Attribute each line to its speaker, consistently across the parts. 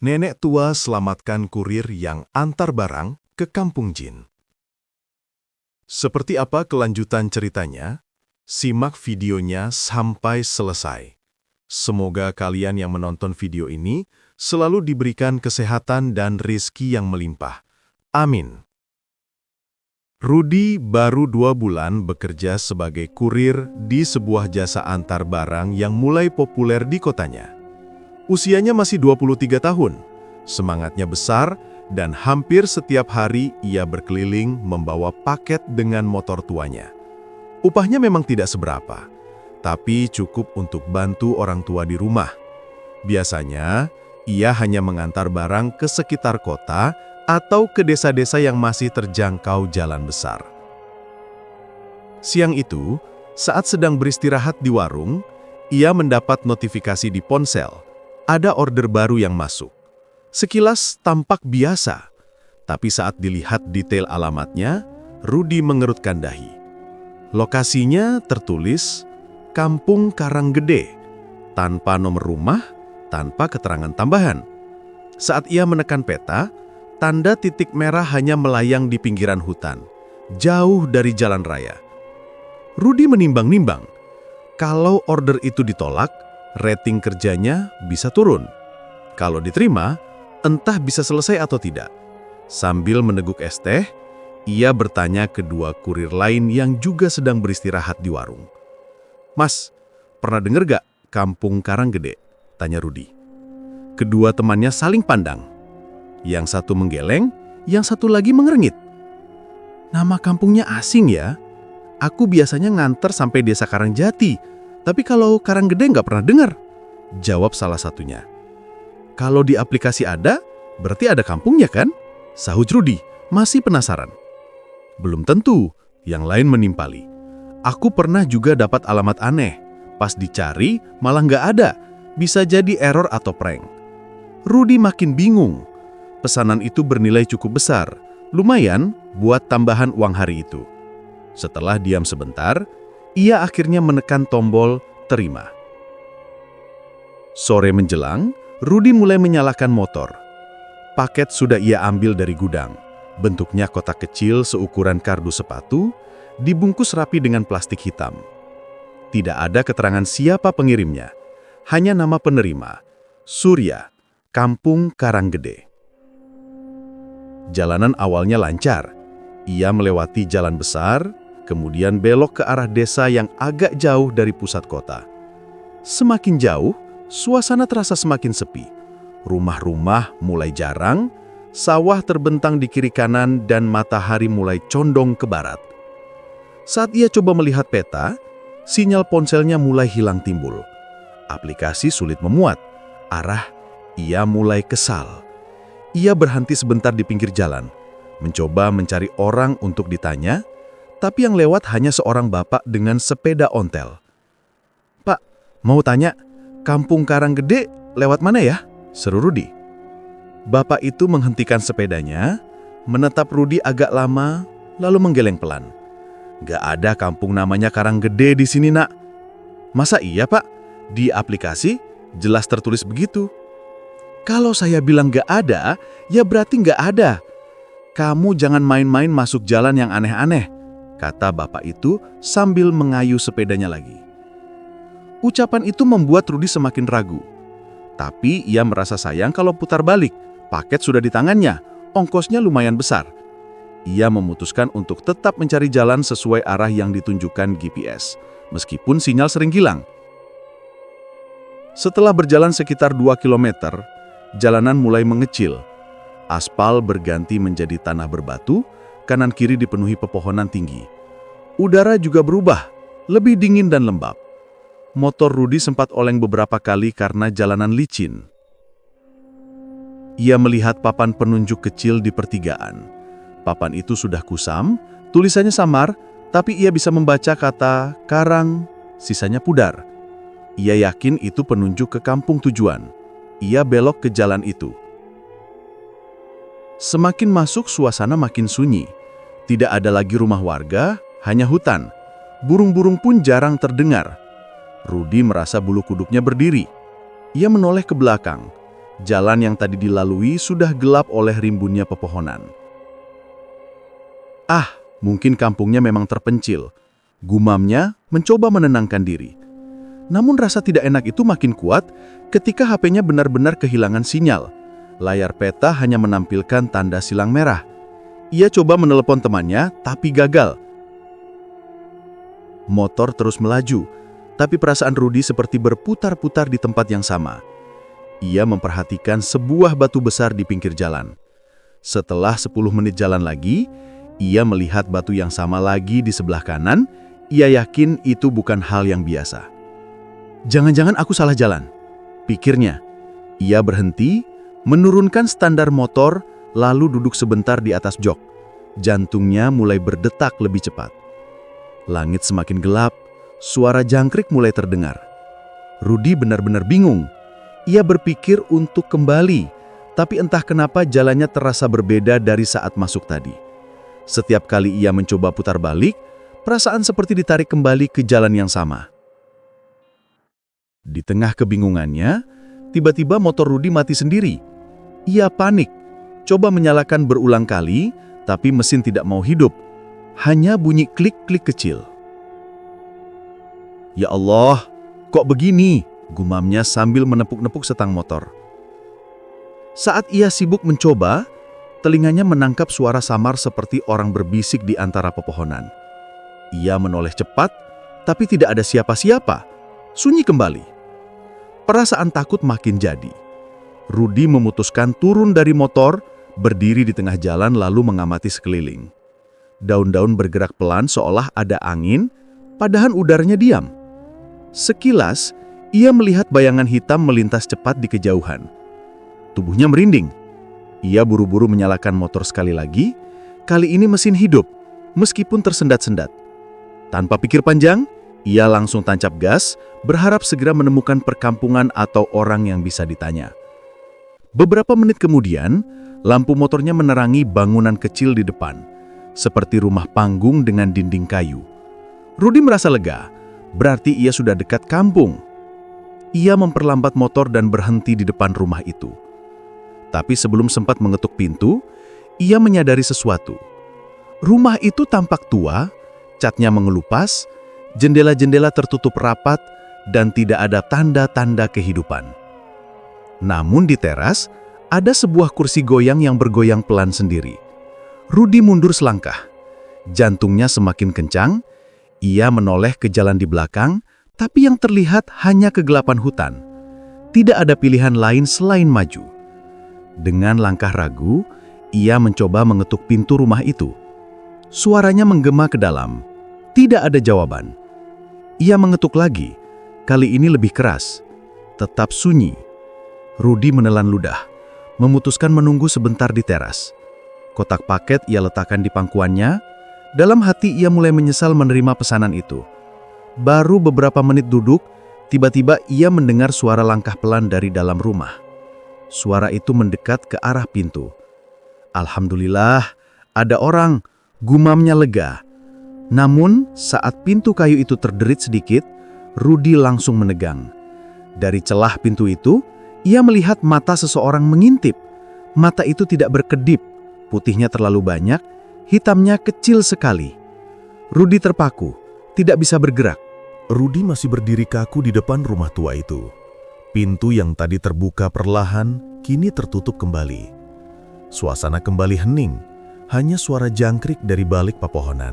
Speaker 1: Nenek tua selamatkan kurir yang antar barang ke kampung jin. Seperti apa kelanjutan ceritanya? Simak videonya sampai selesai. Semoga kalian yang menonton video ini selalu diberikan kesehatan dan rezeki yang melimpah. Amin. Rudi baru 2 bulan bekerja sebagai kurir di sebuah jasa antar barang yang mulai populer di kotanya. Usianya masih 23 tahun, semangatnya besar, dan hampir setiap hari ia berkeliling membawa paket dengan motor tuanya. Upahnya memang tidak seberapa, tapi cukup untuk bantu orang tua di rumah. Biasanya, ia hanya mengantar barang ke sekitar kota atau ke desa-desa yang masih terjangkau jalan besar. Siang itu, saat sedang beristirahat di warung, ia mendapat notifikasi di ponsel. Ada order baru yang masuk. Sekilas tampak biasa, tapi saat dilihat detail alamatnya, Rudi mengerutkan dahi. Lokasinya tertulis Kampung Karanggede, tanpa nomor rumah, tanpa keterangan tambahan. Saat ia menekan peta, tanda titik merah hanya melayang di pinggiran hutan, jauh dari jalan raya. Rudi menimbang-nimbang, kalau order itu ditolak, rating kerjanya bisa turun. Kalau diterima, entah bisa selesai atau tidak. Sambil meneguk es teh, ia bertanya ke 2 kurir lain yang juga sedang beristirahat di warung. "Mas, pernah dengar gak Kampung Karanggede?" tanya Rudi. Kedua temannya saling pandang. Yang satu menggeleng, yang satu lagi mengernyit. "Nama kampungnya asing ya? Aku biasanya nganter sampai desa Karangjati, tapi kalau Karanggede nggak pernah dengar," jawab salah satunya. "Kalau di aplikasi ada, berarti ada kampungnya kan?" sahut Rudi, masih penasaran. "Belum tentu," yang lain menimpali. "Aku pernah juga dapat alamat aneh. Pas dicari, malah nggak ada. Bisa jadi error atau prank." Rudi makin bingung. Pesanan itu bernilai cukup besar, lumayan buat tambahan uang hari itu. Setelah diam sebentar, ia akhirnya menekan tombol terima. Sore menjelang, Rudi mulai menyalakan motor. Paket sudah ia ambil dari gudang. Bentuknya kotak kecil seukuran kardus sepatu, dibungkus rapi dengan plastik hitam. Tidak ada keterangan siapa pengirimnya, hanya nama penerima, Surya, Kampung Karanggede. Jalanan awalnya lancar. Ia melewati jalan besar, kemudian belok ke arah desa yang agak jauh dari pusat kota. Semakin jauh, suasana terasa semakin sepi. Rumah-rumah mulai jarang, sawah terbentang di kiri kanan dan matahari mulai condong ke barat. Saat ia coba melihat peta, sinyal ponselnya mulai hilang timbul. Aplikasi sulit memuat. Ia mulai kesal. Ia berhenti sebentar di pinggir jalan, mencoba mencari orang untuk ditanya, tapi yang lewat hanya seorang bapak dengan sepeda ontel. "Pak, mau tanya, Kampung Karanggede lewat mana ya?" seru Rudi. Bapak itu menghentikan sepedanya, menatap Rudi agak lama, lalu menggeleng pelan. "Gak ada kampung namanya Karanggede di sini, Nak." "Masa iya, Pak? Di aplikasi jelas tertulis begitu." "Kalau saya bilang gak ada, ya berarti gak ada. Kamu jangan main-main masuk jalan yang aneh-aneh," kata bapak itu sambil mengayuh sepedanya lagi. Ucapan itu membuat Rudi semakin ragu. Tapi ia merasa sayang kalau putar balik. Paket sudah di tangannya, ongkosnya lumayan besar. Ia memutuskan untuk tetap mencari jalan sesuai arah yang ditunjukkan GPS, meskipun sinyal sering hilang. Setelah berjalan sekitar 2 kilometer, jalanan mulai mengecil. Aspal berganti menjadi tanah berbatu, kanan kiri dipenuhi pepohonan tinggi. Udara juga berubah, lebih dingin dan lembab. Motor Rudi sempat oleng beberapa kali karena jalanan licin. Ia melihat papan penunjuk kecil di pertigaan. Papan itu sudah kusam, tulisannya samar, tapi ia bisa membaca kata Karang, sisanya pudar. Ia yakin itu penunjuk ke kampung tujuan. Ia belok ke jalan itu. Semakin masuk, suasana makin sunyi. Tidak ada lagi rumah warga, hanya hutan. Burung-burung pun jarang terdengar. Rudi merasa bulu kuduknya berdiri. Ia menoleh ke belakang. Jalan yang tadi dilalui sudah gelap oleh rimbunnya pepohonan. Ah, mungkin kampungnya memang terpencil. Gumamnya mencoba menenangkan diri. Namun rasa tidak enak itu makin kuat ketika HP-nya benar-benar kehilangan sinyal. Layar peta hanya menampilkan tanda silang merah. Ia coba menelepon temannya, tapi gagal. Motor terus melaju, tapi perasaan Rudi seperti berputar-putar di tempat yang sama. Ia memperhatikan sebuah batu besar di pinggir jalan. Setelah 10 menit jalan lagi, ia melihat batu yang sama lagi di sebelah kanan. Ia yakin itu bukan hal yang biasa. Jangan-jangan aku salah jalan, pikirnya. Ia berhenti, menurunkan standar motor, lalu duduk sebentar di atas jok. Jantungnya mulai berdetak lebih cepat. Langit semakin gelap, suara jangkrik mulai terdengar. Rudi benar-benar bingung. Ia berpikir untuk kembali, tapi entah kenapa jalannya terasa berbeda dari saat masuk tadi. Setiap kali ia mencoba putar balik, perasaan seperti ditarik kembali ke jalan yang sama. Di tengah kebingungannya, tiba-tiba motor Rudi mati sendiri. Ia panik, coba menyalakan berulang kali, tapi mesin tidak mau hidup. Hanya bunyi klik-klik kecil. Ya Allah, kok begini? Gumamnya sambil menepuk-nepuk setang motor. Saat ia sibuk mencoba, telinganya menangkap suara samar seperti orang berbisik di antara pepohonan. Ia menoleh cepat, tapi tidak ada siapa-siapa. Sunyi kembali. Perasaan takut makin jadi. Rudi memutuskan turun dari motor, berdiri di tengah jalan lalu mengamati sekeliling. Daun-daun bergerak pelan seolah ada angin, padahal udaranya diam. Sekilas, ia melihat bayangan hitam melintas cepat di kejauhan. Tubuhnya merinding. Ia buru-buru menyalakan motor sekali lagi. Kali ini mesin hidup, meskipun tersendat-sendat. Tanpa pikir panjang, ia langsung tancap gas, berharap segera menemukan perkampungan atau orang yang bisa ditanya. Beberapa menit kemudian, lampu motornya menerangi bangunan kecil di depan, seperti rumah panggung dengan dinding kayu. Rudi merasa lega, berarti ia sudah dekat kampung. Ia memperlambat motor dan berhenti di depan rumah itu. Tapi sebelum sempat mengetuk pintu, ia menyadari sesuatu. Rumah itu tampak tua, catnya mengelupas, jendela-jendela tertutup rapat, dan tidak ada tanda-tanda kehidupan. Namun di teras, ada sebuah kursi goyang yang bergoyang pelan sendiri. Rudi mundur selangkah. Jantungnya semakin kencang. Ia menoleh ke jalan di belakang, tapi yang terlihat hanya kegelapan hutan. Tidak ada pilihan lain selain maju. Dengan langkah ragu, ia mencoba mengetuk pintu rumah itu. Suaranya menggema ke dalam. Tidak ada jawaban. Ia mengetuk lagi, kali ini lebih keras. Tetap sunyi. Rudi menelan ludah, memutuskan menunggu sebentar di teras. Kotak paket ia letakkan di pangkuannya. Dalam hati ia mulai menyesal menerima pesanan itu. Baru beberapa menit duduk, tiba-tiba ia mendengar suara langkah pelan dari dalam rumah. Suara itu mendekat ke arah pintu. Alhamdulillah, ada orang, gumamnya lega. Namun, saat pintu kayu itu terderit sedikit, Rudi langsung menegang. Dari celah pintu itu, ia melihat mata seseorang mengintip. Mata itu tidak berkedip, putihnya terlalu banyak, hitamnya kecil sekali. Rudi terpaku, tidak bisa bergerak.
Speaker 2: Rudi masih berdiri kaku di depan rumah tua itu. Pintu yang tadi terbuka perlahan, kini tertutup kembali. Suasana kembali hening, hanya suara jangkrik dari balik pepohonan.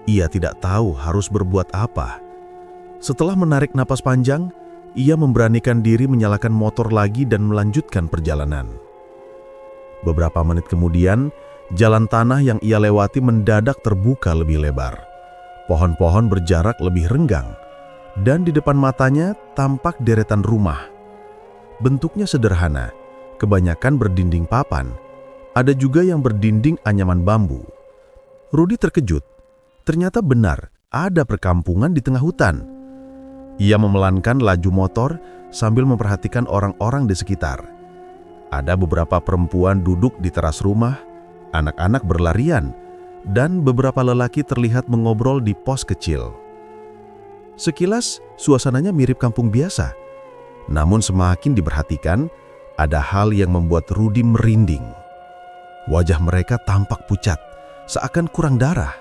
Speaker 2: Ia tidak tahu harus berbuat apa. Setelah menarik napas panjang, ia memberanikan diri menyalakan motor lagi dan melanjutkan perjalanan. Beberapa menit kemudian, jalan tanah yang ia lewati mendadak terbuka lebih lebar. Pohon-pohon berjarak lebih renggang, dan di depan matanya tampak deretan rumah. Bentuknya sederhana, kebanyakan berdinding papan. Ada juga yang berdinding anyaman bambu. Rudi terkejut. Ternyata benar, ada perkampungan di tengah hutan. Ia memelankan laju motor sambil memperhatikan orang-orang di sekitar. Ada beberapa perempuan duduk di teras rumah, anak-anak berlarian, dan beberapa lelaki terlihat mengobrol di pos kecil. Sekilas, suasananya mirip kampung biasa. Namun semakin diperhatikan, ada hal yang membuat Rudi merinding. Wajah mereka tampak pucat, seakan kurang darah.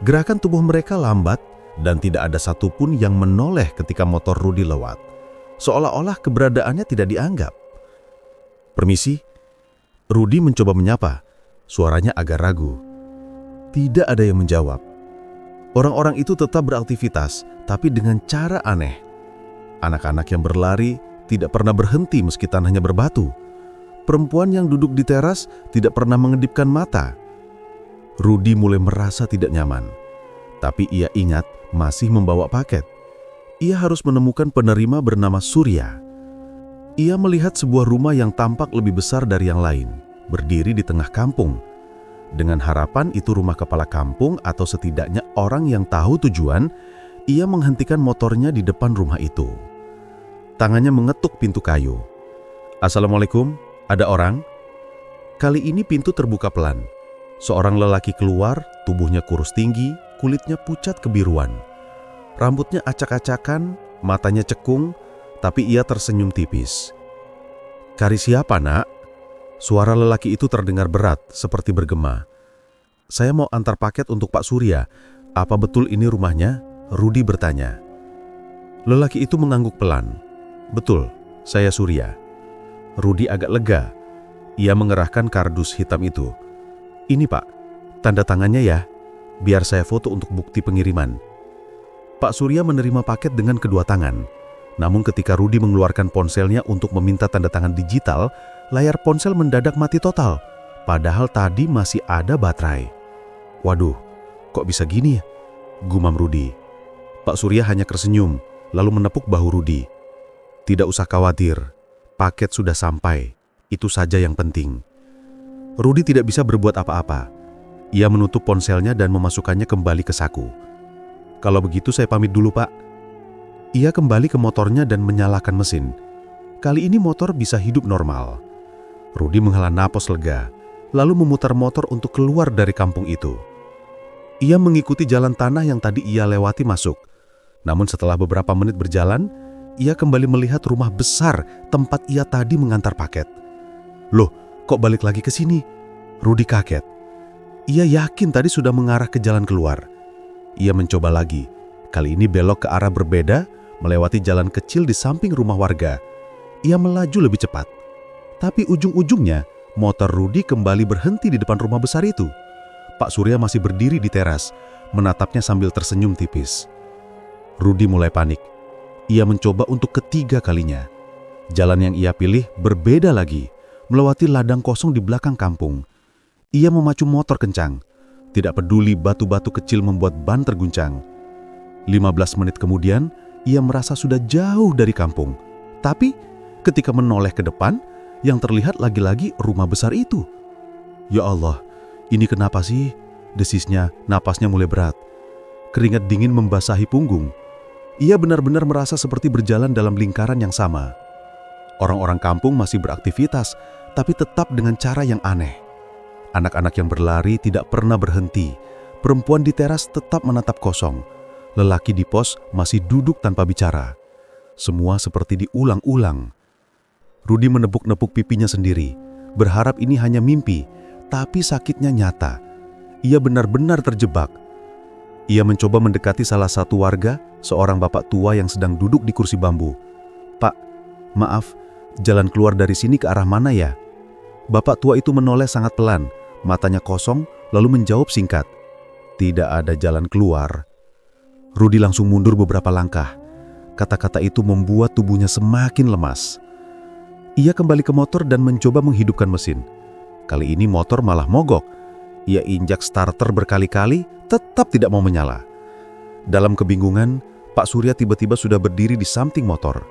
Speaker 2: Gerakan tubuh mereka lambat dan tidak ada satupun yang menoleh ketika motor Rudi lewat. Seolah-olah keberadaannya tidak dianggap. "Permisi." Rudi mencoba menyapa. Suaranya agak ragu. Tidak ada yang menjawab. Orang-orang itu tetap beraktivitas, tapi dengan cara aneh. Anak-anak yang berlari tidak pernah berhenti meski tanahnya berbatu. Perempuan yang duduk di teras tidak pernah mengedipkan mata. Rudi mulai merasa tidak nyaman. Tapi ia ingat masih membawa paket. Ia harus menemukan penerima bernama Surya. Ia melihat sebuah rumah yang tampak lebih besar dari yang lain, berdiri di tengah kampung. Dengan harapan itu rumah kepala kampung atau setidaknya orang yang tahu tujuan, ia menghentikan motornya di depan rumah itu. Tangannya mengetuk pintu kayu. "Assalamualaikum, ada orang?" Kali ini pintu terbuka pelan. Seorang lelaki keluar, tubuhnya kurus tinggi, kulitnya pucat kebiruan. Rambutnya acak-acakan, matanya cekung, tapi ia tersenyum tipis. "Cari siapa, Nak?" Suara lelaki itu terdengar berat, seperti bergema. "Saya mau antar paket untuk Pak Surya. Apa betul ini rumahnya?" Rudi bertanya. Lelaki itu mengangguk pelan. "Betul, saya Surya." Rudi agak lega. Ia mengerahkan kardus hitam itu. "Ini Pak, tanda tangannya ya, biar saya foto untuk bukti pengiriman." Pak Surya menerima paket dengan kedua tangan. Namun ketika Rudi mengeluarkan ponselnya untuk meminta tanda tangan digital, layar ponsel mendadak mati total, padahal tadi masih ada baterai. "Waduh, kok bisa gini ya?" gumam Rudi. Pak Surya hanya tersenyum, lalu menepuk bahu Rudi. "Tidak usah khawatir, paket sudah sampai, itu saja yang penting." Rudi tidak bisa berbuat apa-apa. Ia menutup ponselnya dan memasukkannya kembali ke saku. "Kalau begitu saya pamit dulu, Pak." Ia kembali ke motornya dan menyalakan mesin. Kali ini motor bisa hidup normal. Rudi menghela napas lega, lalu memutar motor untuk keluar dari kampung itu. Ia mengikuti jalan tanah yang tadi ia lewati masuk. Namun setelah beberapa menit berjalan, ia kembali melihat rumah besar tempat ia tadi mengantar paket. "Loh, kok balik lagi ke sini?" Rudi kaget. Ia yakin tadi sudah mengarah ke jalan keluar. Ia mencoba lagi. Kali ini belok ke arah berbeda, melewati jalan kecil di samping rumah warga. Ia melaju lebih cepat. Tapi ujung-ujungnya, motor Rudi kembali berhenti di depan rumah besar itu. Pak Surya masih berdiri di teras, menatapnya sambil tersenyum tipis. Rudi mulai panik. Ia mencoba untuk ketiga kalinya. Jalan yang ia pilih berbeda lagi, melewati ladang kosong di belakang kampung. Ia memacu motor kencang. Tidak peduli batu-batu kecil membuat ban terguncang. 15 menit kemudian, ia merasa sudah jauh dari kampung. Tapi ketika menoleh ke depan, yang terlihat lagi-lagi rumah besar itu. "Ya Allah, ini kenapa sih?" desisnya, napasnya mulai berat. Keringat dingin membasahi punggung. Ia benar-benar merasa seperti berjalan dalam lingkaran yang sama. Orang-orang kampung masih beraktivitas, tapi tetap dengan cara yang aneh. Anak-anak yang berlari tidak pernah berhenti. Perempuan di teras tetap menatap kosong. Lelaki di pos masih duduk tanpa bicara. Semua seperti diulang-ulang. Rudi menepuk-nepuk pipinya sendiri, berharap ini hanya mimpi, tapi sakitnya nyata. Ia benar-benar terjebak. Ia mencoba mendekati salah satu warga, seorang bapak tua yang sedang duduk di kursi bambu. "Pak, maaf, jalan keluar dari sini ke arah mana ya?" Bapak tua itu menoleh sangat pelan, matanya kosong, lalu menjawab singkat, "Tidak ada jalan keluar." Rudi langsung mundur beberapa langkah. Kata-kata itu membuat tubuhnya semakin lemas. Ia kembali ke motor dan mencoba menghidupkan mesin. Kali ini motor malah mogok. Ia injak starter berkali-kali, tetap tidak mau menyala. Dalam kebingungan, Pak Surya tiba-tiba sudah berdiri di samping motor.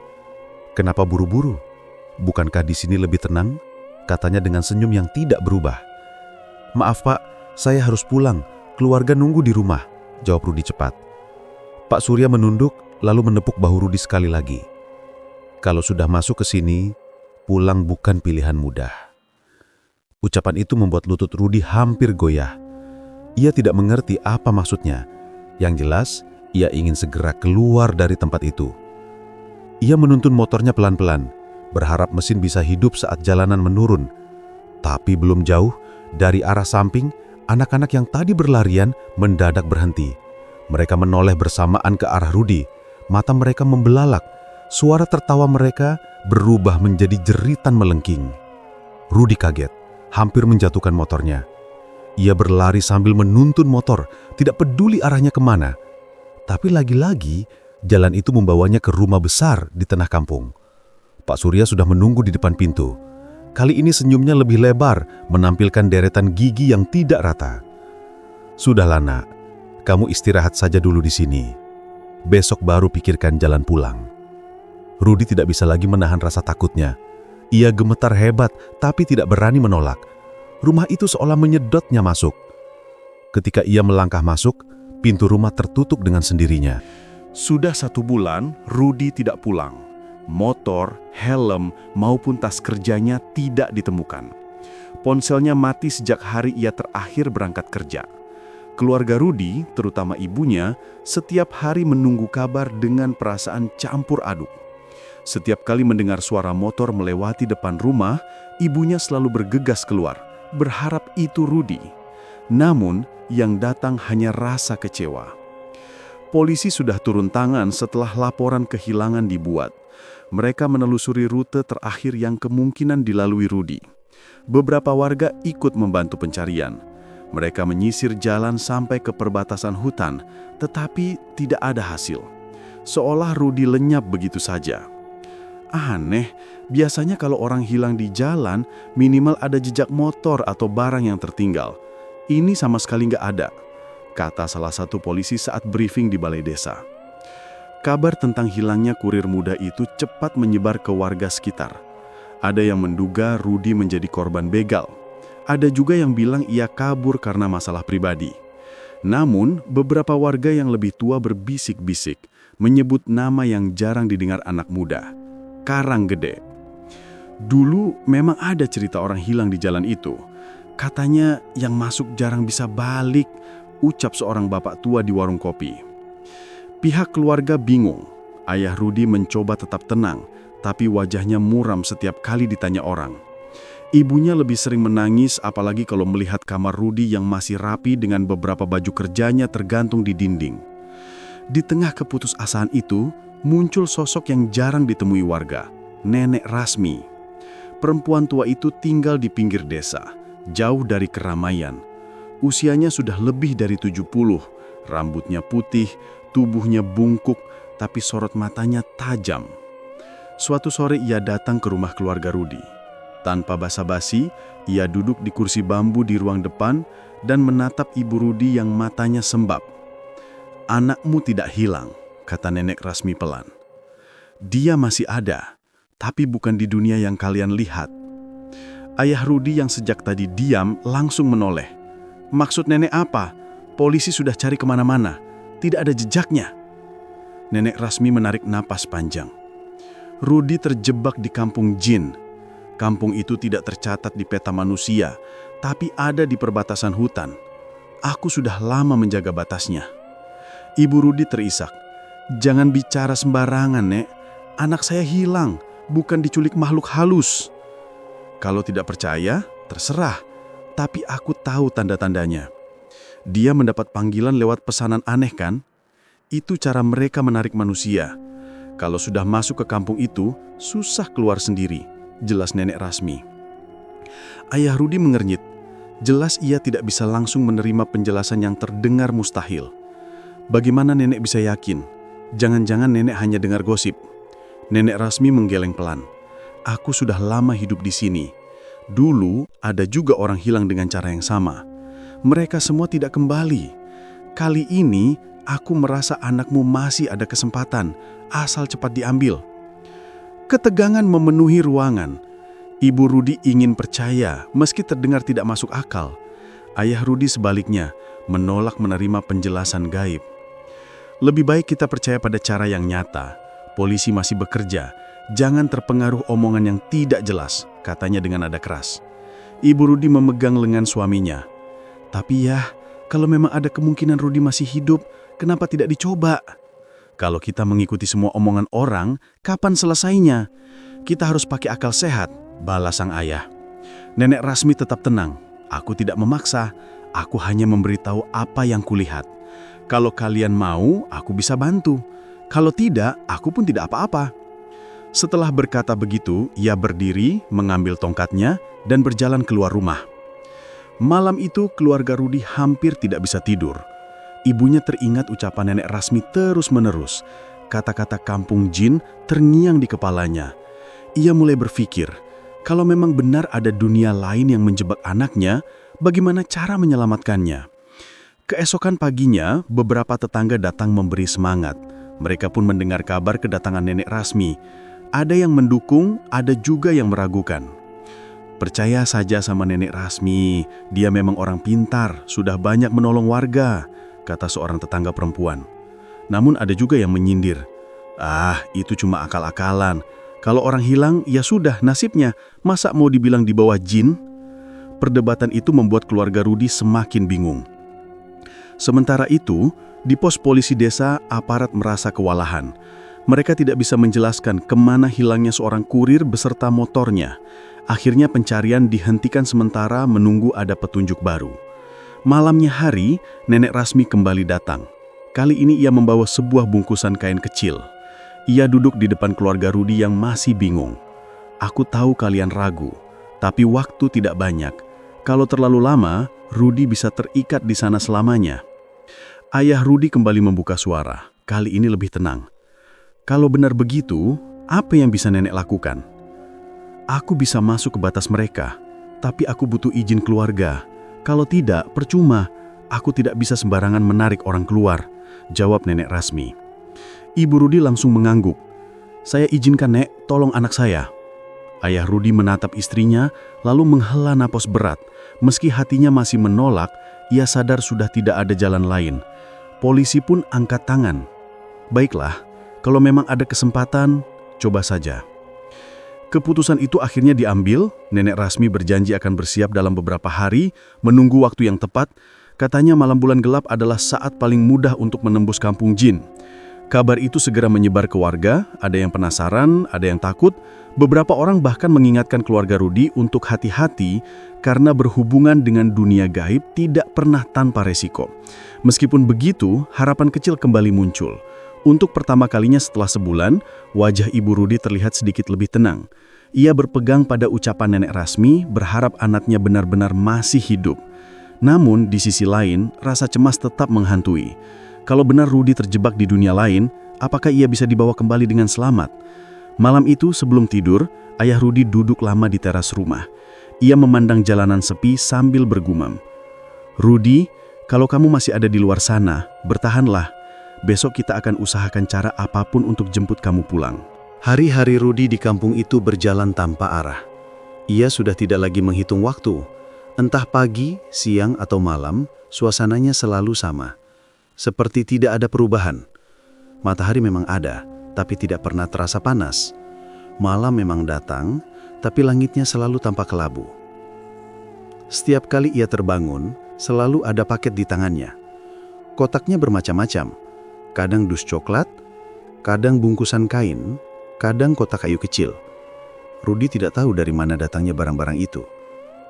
Speaker 2: "Kenapa buru-buru? Bukankah di sini lebih tenang?" katanya dengan senyum yang tidak berubah. "Maaf Pak, saya harus pulang. Keluarga nunggu di rumah," jawab Rudi cepat. Pak Surya menunduk lalu menepuk bahu Rudi sekali lagi. "Kalau sudah masuk ke sini, pulang bukan pilihan mudah." Ucapan itu membuat lutut Rudi hampir goyah. Ia tidak mengerti apa maksudnya. Yang jelas, ia ingin segera keluar dari tempat itu. Ia menuntun motornya pelan-pelan. berharap mesin bisa hidup saat jalanan menurun. Tapi belum jauh, dari arah samping, anak-anak yang tadi berlarian mendadak berhenti. Mereka menoleh bersamaan ke arah Rudi. Mata mereka membelalak. Suara tertawa mereka berubah menjadi jeritan melengking. Rudi kaget, hampir menjatuhkan motornya. Ia berlari sambil menuntun motor, tidak peduli arahnya kemana. Tapi lagi-lagi, jalan itu membawanya ke rumah besar di tengah kampung. Pak Surya sudah menunggu di depan pintu. Kali ini senyumnya lebih lebar, menampilkan deretan gigi yang tidak rata. "Sudahlah nak, kamu istirahat saja dulu di sini. Besok baru pikirkan jalan pulang." Rudi tidak bisa lagi menahan rasa takutnya. Ia gemetar hebat, tapi tidak berani menolak. Rumah itu seolah menyedotnya masuk. Ketika ia melangkah masuk, pintu rumah tertutup dengan sendirinya.
Speaker 1: Sudah 1 bulan, Rudi tidak pulang. Motor, helm, maupun tas kerjanya tidak ditemukan. Ponselnya mati sejak hari ia terakhir berangkat kerja. Keluarga Rudi, terutama ibunya, setiap hari menunggu kabar dengan perasaan campur aduk. Setiap kali mendengar suara motor melewati depan rumah, ibunya selalu bergegas keluar, berharap itu Rudi. Namun, yang datang hanya rasa kecewa. Polisi sudah turun tangan setelah laporan kehilangan dibuat. Mereka menelusuri rute terakhir yang kemungkinan dilalui Rudi. Beberapa warga ikut membantu pencarian. Mereka menyisir jalan sampai ke perbatasan hutan, tetapi tidak ada hasil. Seolah Rudi lenyap begitu saja. Aneh, biasanya kalau orang hilang di jalan, minimal ada jejak motor atau barang yang tertinggal. Ini sama sekali nggak ada, kata salah satu polisi saat briefing di balai desa. Kabar tentang hilangnya kurir muda itu cepat menyebar ke warga sekitar. Ada yang menduga Rudi menjadi korban begal. Ada juga yang bilang ia kabur karena masalah pribadi. Namun, beberapa warga yang lebih tua berbisik-bisik, menyebut nama yang jarang didengar anak muda, Karanggede. Dulu memang ada cerita orang hilang di jalan itu. Katanya yang masuk jarang bisa balik, ucap seorang bapak tua di warung kopi. Pihak keluarga bingung. Ayah Rudi mencoba tetap tenang, tapi wajahnya muram setiap kali ditanya orang. Ibunya lebih sering menangis, apalagi kalau melihat kamar Rudi yang masih rapi dengan beberapa baju kerjanya tergantung di dinding. Di tengah keputusasaan itu, muncul sosok yang jarang ditemui warga, Nenek Rasmi. Perempuan tua itu tinggal di pinggir desa, jauh dari keramaian. Usianya sudah lebih dari 70, rambutnya putih, tubuhnya bungkuk, tapi sorot matanya tajam. Suatu sore ia datang ke rumah keluarga Rudi. Tanpa basa-basi, ia duduk di kursi bambu di ruang depan dan menatap ibu Rudi yang matanya sembab. "Anakmu tidak hilang," kata Nenek Rasmi pelan. "Dia masih ada, tapi bukan di dunia yang kalian lihat." Ayah Rudi yang sejak tadi diam langsung menoleh. "Maksud nenek apa? Polisi sudah cari kemana-mana. Tidak ada jejaknya." Nenek Rasmi menarik napas panjang. "Rudi terjebak di kampung jin. Kampung itu tidak tercatat di peta manusia, tapi ada di perbatasan hutan. Aku sudah lama menjaga batasnya." Ibu Rudi terisak. "Jangan bicara sembarangan, Nek. Anak saya hilang, bukan diculik makhluk halus." "Kalau tidak percaya, terserah. Tapi aku tahu tanda-tandanya. Dia mendapat panggilan lewat pesanan aneh kan? Itu cara mereka menarik manusia. Kalau sudah masuk ke kampung itu, susah keluar sendiri," jelas Nenek Rasmi. Ayah Rudi mengernyit. Jelas ia tidak bisa langsung menerima penjelasan yang terdengar mustahil. Bagaimana nenek bisa yakin? Jangan-jangan nenek hanya dengar gosip. Nenek Rasmi menggeleng pelan. "Aku sudah lama hidup di sini. Dulu ada juga orang hilang dengan cara yang sama. Mereka semua tidak kembali. Kali ini aku merasa anakmu masih ada kesempatan, asal cepat diambil." Ketegangan memenuhi ruangan. Ibu Rudi ingin percaya, meski terdengar tidak masuk akal. Ayah Rudi sebaliknya, menolak menerima penjelasan gaib. "Lebih baik kita percaya pada cara yang nyata. Polisi masih bekerja. Jangan terpengaruh omongan yang tidak jelas," katanya dengan nada keras. Ibu Rudi memegang lengan suaminya. "Tapi ya, kalau memang ada kemungkinan Rudi masih hidup, kenapa tidak dicoba? Kalau kita mengikuti semua omongan orang, kapan selesainya? Kita harus pakai akal sehat, balas sang ayah. Nenek Rasmi tetap tenang. Aku tidak memaksa, aku hanya memberitahu apa yang kulihat. Kalau kalian mau, aku bisa bantu. Kalau tidak, aku pun tidak apa-apa. Setelah berkata begitu, ia berdiri, mengambil tongkatnya, dan berjalan keluar rumah. Malam itu, keluarga Rudi hampir tidak bisa tidur. Ibunya teringat ucapan nenek Rasmi terus-menerus. Kata-kata kampung jin terngiang di kepalanya. Ia mulai berpikir, kalau memang benar ada dunia lain yang menjebak anaknya, bagaimana cara menyelamatkannya? Keesokan paginya, beberapa tetangga datang memberi semangat. Mereka pun mendengar kabar kedatangan nenek Rasmi. Ada yang mendukung, ada juga yang meragukan. Percaya saja sama nenek Rasmi, dia memang orang pintar, sudah banyak menolong warga, kata seorang tetangga perempuan. Namun ada juga yang menyindir. Ah, itu cuma akal-akalan. Kalau orang hilang, ya sudah nasibnya. Masa mau dibilang di bawah jin? Perdebatan itu membuat keluarga Rudi semakin bingung. Sementara itu, di pos polisi desa, aparat merasa kewalahan. Mereka tidak bisa menjelaskan kemana hilangnya seorang kurir beserta motornya. Akhirnya pencarian dihentikan sementara menunggu ada petunjuk baru. Malamnya hari, nenek Rasmi kembali datang. Kali ini ia membawa sebuah bungkusan kain kecil. Ia duduk di depan keluarga Rudi yang masih bingung. Aku tahu kalian ragu, tapi waktu tidak banyak. Kalau terlalu lama, Rudi bisa terikat di sana selamanya. Ayah Rudi kembali membuka suara, kali ini lebih tenang. Kalau benar begitu, apa yang bisa nenek lakukan? Aku bisa masuk ke batas mereka, tapi aku butuh izin keluarga. Kalau tidak, percuma. Aku tidak bisa sembarangan menarik orang keluar, jawab nenek Rasmi. Ibu Rudi langsung mengangguk. Saya izinkan, Nek, tolong anak saya. Ayah Rudi menatap istrinya, lalu menghela napas berat. Meski hatinya masih menolak, ia sadar sudah tidak ada jalan lain. Polisi pun angkat tangan. Baiklah, kalau memang ada kesempatan, coba saja. Keputusan itu akhirnya diambil. Nenek Rasmi berjanji akan bersiap dalam beberapa hari, menunggu waktu yang tepat. Katanya malam bulan gelap adalah saat paling mudah untuk menembus kampung jin. Kabar itu segera menyebar ke warga, ada yang penasaran, ada yang takut. Beberapa orang bahkan mengingatkan keluarga Rudi untuk hati-hati karena berhubungan dengan dunia gaib tidak pernah tanpa resiko. Meskipun begitu, harapan kecil kembali muncul. Untuk pertama kalinya setelah sebulan, wajah Ibu Rudi terlihat sedikit lebih tenang. Ia berpegang pada ucapan nenek Rasmi, berharap anaknya benar-benar masih hidup. Namun, di sisi lain, rasa cemas tetap menghantui. Kalau benar Rudi terjebak di dunia lain, apakah ia bisa dibawa kembali dengan selamat? Malam itu sebelum tidur, ayah Rudi duduk lama di teras rumah. Ia memandang jalanan sepi sambil bergumam. Rudi, kalau kamu masih ada di luar sana, bertahanlah. Besok kita akan usahakan cara apapun untuk jemput kamu pulang. Hari-hari Rudi di kampung itu berjalan tanpa arah. Ia sudah tidak lagi menghitung waktu. Entah pagi, siang, atau malam, suasananya selalu sama. Seperti tidak ada perubahan. Matahari memang ada, tapi tidak pernah terasa panas. Malam memang datang, tapi langitnya selalu tampak kelabu. Setiap kali ia terbangun, selalu ada paket di tangannya. Kotaknya bermacam-macam, kadang dus coklat, kadang bungkusan kain, kadang kotak kayu kecil. Rudi tidak tahu dari mana datangnya barang-barang itu.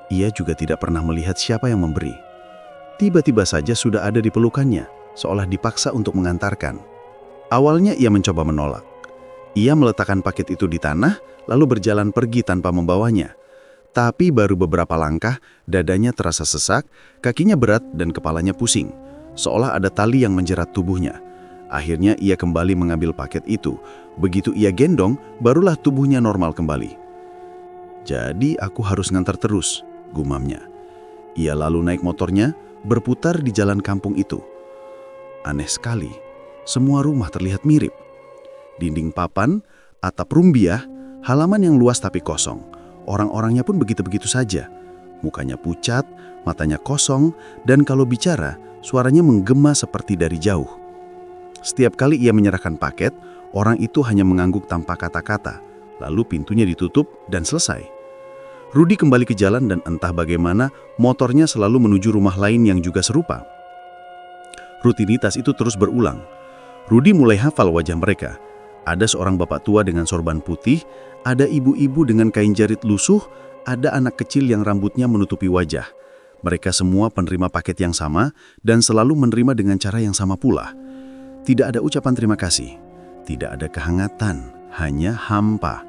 Speaker 1: Ia juga tidak pernah melihat siapa yang memberi. Tiba-tiba saja sudah ada di pelukannya, seolah dipaksa untuk mengantarkan. Awalnya ia mencoba menolak. Ia meletakkan paket itu di tanah, lalu berjalan pergi tanpa membawanya. Tapi baru beberapa langkah, dadanya terasa sesak, kakinya berat dan kepalanya pusing, seolah ada tali yang menjerat tubuhnya. Akhirnya ia kembali mengambil paket itu. Begitu ia gendong, barulah tubuhnya normal kembali. Jadi aku harus ngantar terus, gumamnya. Ia lalu naik motornya, berputar di jalan kampung itu. Aneh sekali, semua rumah terlihat mirip. Dinding papan, atap rumbiah, halaman yang luas tapi kosong. Orang-orangnya pun begitu-begitu saja. Mukanya pucat, matanya kosong, dan kalau bicara, suaranya menggema seperti dari jauh. Setiap kali ia menyerahkan paket, orang itu hanya mengangguk tanpa kata-kata. Lalu pintunya ditutup dan selesai. Rudi kembali ke jalan dan entah bagaimana, motornya selalu menuju rumah lain yang juga serupa. Rutinitas itu terus berulang. Rudi mulai hafal wajah mereka. Ada seorang bapak tua dengan sorban putih, ada ibu-ibu dengan kain jarit lusuh, ada anak kecil yang rambutnya menutupi wajah. Mereka semua penerima paket yang sama dan selalu menerima dengan cara yang sama pula. Tidak ada ucapan terima kasih, tidak ada kehangatan, hanya hampa.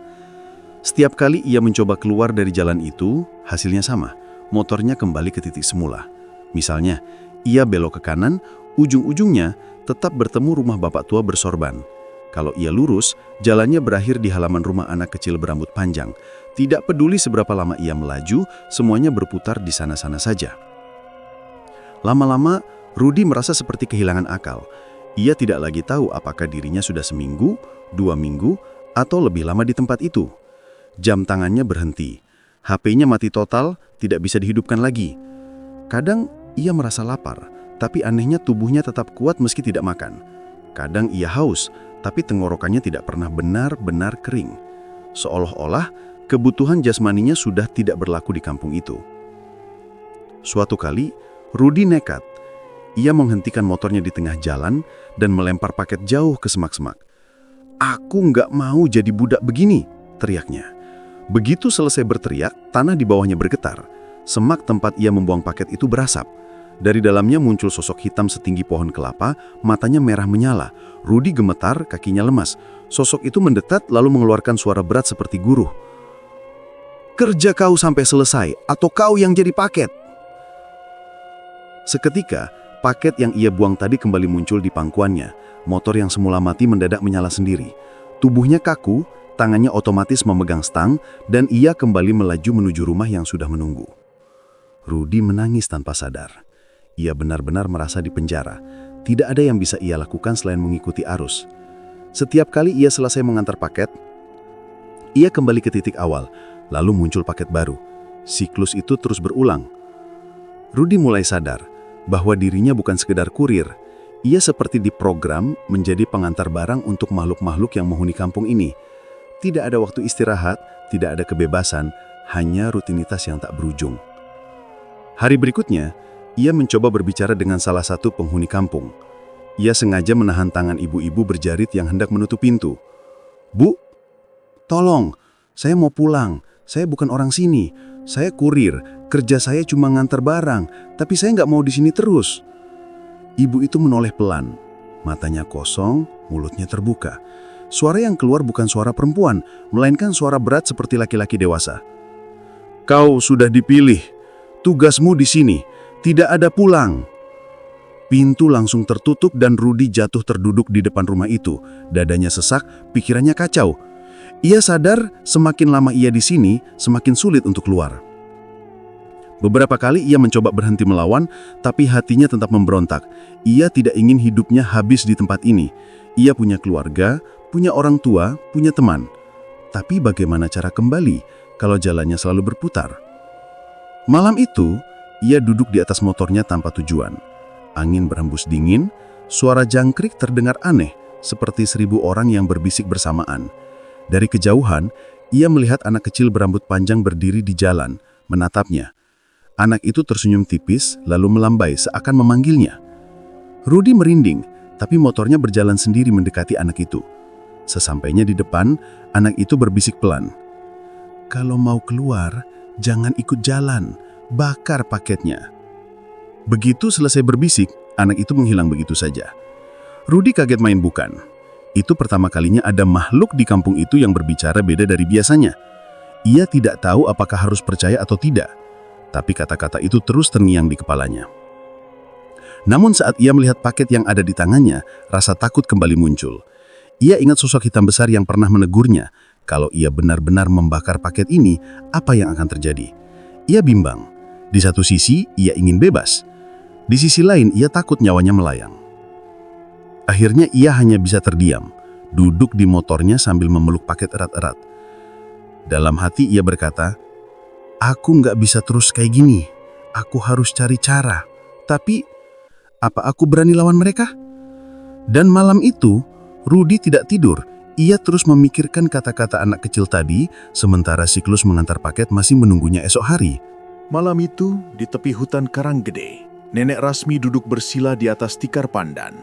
Speaker 1: Setiap kali ia mencoba keluar dari jalan itu, hasilnya sama. Motornya kembali ke titik semula. Misalnya, ia belok ke kanan, ujung-ujungnya tetap bertemu rumah bapak tua bersorban. Kalau ia lurus, jalannya berakhir di halaman rumah anak kecil berambut panjang. Tidak peduli seberapa lama ia melaju, semuanya berputar di sana-sana saja. Lama-lama, Rudi merasa seperti kehilangan akal. Ia tidak lagi tahu apakah dirinya sudah seminggu, 2 minggu, atau lebih lama di tempat itu. Jam tangannya berhenti. HP-nya mati total, tidak bisa dihidupkan lagi. Kadang ia merasa lapar, tapi anehnya tubuhnya tetap kuat meski tidak makan. Kadang ia haus, tapi tenggorokannya tidak pernah benar-benar kering. Seolah-olah kebutuhan jasmaninya sudah tidak berlaku di kampung itu. Suatu kali, Rudi nekat. Ia menghentikan motornya di tengah jalan dan melempar paket jauh ke semak-semak. "Aku nggak mau jadi budak begini," teriaknya. Begitu selesai berteriak, tanah di bawahnya bergetar. Semak tempat ia membuang paket itu berasap. Dari dalamnya muncul sosok hitam setinggi pohon kelapa, matanya merah menyala. Rudi gemetar, kakinya lemas. Sosok itu mendekat lalu mengeluarkan suara berat seperti guruh. "Kerja kau sampai selesai, atau kau yang jadi paket." Seketika, paket yang ia buang tadi kembali muncul di pangkuannya. Motor yang semula mati mendadak menyala sendiri. Tubuhnya kaku, tangannya otomatis memegang stang, dan ia kembali melaju menuju rumah yang sudah menunggu. Rudi menangis tanpa sadar. Ia benar-benar merasa di penjara. Tidak ada yang bisa ia lakukan selain mengikuti arus. Setiap kali ia selesai mengantar paket, ia kembali ke titik awal, lalu muncul paket baru. Siklus itu terus berulang. Rudi mulai sadar bahwa dirinya bukan sekedar kurir. Ia seperti diprogram menjadi pengantar barang untuk makhluk-makhluk yang menghuni kampung ini. Tidak ada waktu istirahat, tidak ada kebebasan, hanya rutinitas yang tak berujung. Hari berikutnya, ia mencoba berbicara dengan salah satu penghuni kampung. Ia sengaja menahan tangan ibu-ibu berjarit yang hendak menutup pintu. "Bu, tolong, saya mau pulang. Saya bukan orang sini. Saya kurir, kerja saya cuma ngantar barang, tapi saya nggak mau di sini terus." Ibu itu menoleh pelan. Matanya kosong, mulutnya terbuka. Suara yang keluar bukan suara perempuan, melainkan suara berat seperti laki-laki dewasa. "Kau sudah dipilih. Tugasmu di sini. Tidak ada pulang." Pintu langsung tertutup dan Rudi jatuh terduduk di depan rumah itu. Dadanya sesak, pikirannya kacau. Ia sadar semakin lama ia di sini, semakin sulit untuk keluar. Beberapa kali ia mencoba berhenti melawan, tapi hatinya tetap memberontak. Ia tidak ingin hidupnya habis di tempat ini. Ia punya keluarga, punya orang tua, punya teman. Tapi bagaimana cara kembali kalau jalannya selalu berputar? Malam itu, ia duduk di atas motornya tanpa tujuan. Angin berhembus dingin, suara jangkrik terdengar aneh, seperti 1000 orang yang berbisik bersamaan. Dari kejauhan, ia melihat anak kecil berambut panjang berdiri di jalan, menatapnya. Anak itu tersenyum tipis, lalu melambai seakan memanggilnya. Rudi merinding, tapi motornya berjalan sendiri mendekati anak itu. Sesampainya di depan, anak itu berbisik pelan. "Kalau mau keluar, jangan ikut jalan, bakar paketnya." Begitu selesai berbisik, anak itu menghilang begitu saja. Rudi kaget main bukan. Itu pertama kalinya ada makhluk di kampung itu yang berbicara beda dari biasanya. Ia tidak tahu apakah harus percaya atau tidak, tapi kata-kata itu terus terngiang di kepalanya. Namun saat ia melihat paket yang ada di tangannya, rasa takut kembali muncul. Ia ingat sosok hitam besar yang pernah menegurnya. Kalau ia benar-benar membakar paket ini, apa yang akan terjadi? Ia bimbang. Di satu sisi, ia ingin bebas. Di sisi lain, ia takut nyawanya melayang. Akhirnya ia hanya bisa terdiam, duduk di motornya sambil memeluk paket erat-erat. Dalam hati ia berkata, "Aku nggak bisa terus kayak gini. Aku harus cari cara. Tapi, apa aku berani lawan mereka?" Dan malam itu, Rudi tidak tidur. Ia terus memikirkan kata-kata anak kecil tadi, sementara siklus mengantar paket masih menunggunya esok hari.
Speaker 3: Malam itu, di tepi hutan karang gede, Nenek Rasmi duduk bersila di atas tikar pandan.